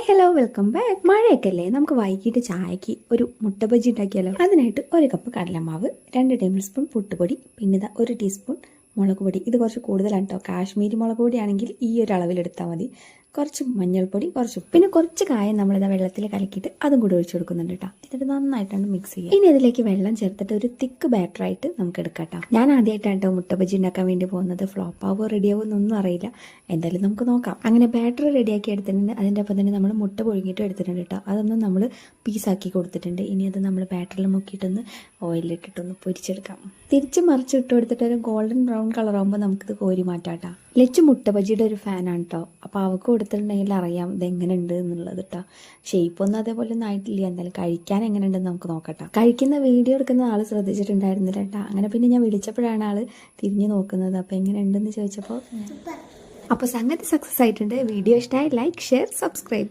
Hello welcome back. മഴയൊക്കെ അല്ലേ, നമുക്ക് വൈകിട്ട് ചായക്ക് ഒരു മുട്ട ബജി ഉണ്ടാക്കിയാലോ. അതിനായിട്ട് 1 കപ്പ് കടലമാവ്, 2 ടേബിൾ സ്പൂൺ പുട്ടുപൊടി, പിന്നെ 1 ടീസ്പൂൺ മുളക് പൊടി. ഇത് കുറച്ച് കൂടുതലാണ് കേട്ടോ. കാശ്മീരി മുളക് പൊടിയാണെങ്കിൽ ഈ ഒരു അളവിലെടുത്താൽ മതി. കുറച്ച് മഞ്ഞൾപ്പൊടി, കുറച്ച് ഉപ്പ്, പിന്നെ കുറച്ച് കായം നമ്മളിതാ വെള്ളത്തിൽ കലക്കിയിട്ട് അതും കൂടി ഒഴിച്ചു കൊടുക്കുന്നുണ്ട് കേട്ടോ. എന്നിട്ട് നന്നായിട്ടാണ് മിക്സ് ചെയ്യുക. ഇനി ഇതിലേക്ക് വെള്ളം ചേർത്തിട്ട് ഒരു തിക്ക് ബാറ്ററായിട്ട് നമുക്ക് എടുക്കാം കേട്ടോ. ഞാൻ ആദ്യമായിട്ടാണ് കേട്ടോ മുട്ട ബജി ഉണ്ടാക്കാൻ വേണ്ടി പോകുന്നത്. ഫ്ലോപ്പ് ആവോ റെഡിയാവോ എന്നൊന്നും അറിയില്ല. എന്തായാലും നമുക്ക് നോക്കാം. അങ്ങനെ ബാറ്റർ റെഡിയാക്കി എടുത്തിട്ടുണ്ട്. അതിൻ്റെ ഒപ്പം തന്നെ നമ്മൾ മുട്ട പുഴുങ്ങിയിട്ട് എടുത്തിട്ടുണ്ട് കേട്ടോ. അതൊന്നും നമ്മൾ പീസാക്കി കൊടുത്തിട്ടുണ്ട്. ഇനി അത് നമ്മൾ ബാറ്ററിൽ മുക്കിയിട്ടൊന്ന് ഓയിലിട്ടിട്ടൊന്ന് പൊരിച്ചെടുക്കാം. തിരിച്ച് മറിച്ചിട്ട് കൊടുത്തിട്ട് ഒരു ഗോൾഡൻ ബ്രൗൺ കളറാകുമ്പോൾ നമുക്കിത് കോരി മാറ്റാം കേട്ടോ. ലച്ചു മുട്ട ബജിയുടെ ഒരു ഫാനാണ് കേട്ടോ. അപ്പോൾ അവൾക്ക് കൊടുത്തിട്ടുണ്ടെങ്കിൽ അറിയാം ഇതെങ്ങനെ ഉണ്ട് എന്നുള്ളത് കേട്ടോ. ഷേപ്പൊന്നും അതേപോലെ ഒന്നും ആയിട്ടില്ല. എന്തായാലും കഴിക്കാൻ എങ്ങനെ ഉണ്ടെന്ന് നമുക്ക് നോക്കട്ടോ. കഴിക്കുന്ന വീഡിയോ എടുക്കുന്ന ആൾ ശ്രദ്ധിച്ചിട്ടുണ്ടായിരുന്നില്ല കേട്ടോ. അങ്ങനെ പിന്നെ ഞാൻ വിളിച്ചപ്പോഴാണ് ആൾ തിരിഞ്ഞു നോക്കുന്നത്. അപ്പോൾ എങ്ങനെ ഉണ്ടെന്ന് ചോദിച്ചപ്പോൾ അപ്പോൾ സംഗതി സക്സസ് ആയിട്ടുണ്ട്. വീഡിയോ ഇഷ്ടമായി ലൈക്ക്, ഷെയർ, സബ്സ്ക്രൈബ്.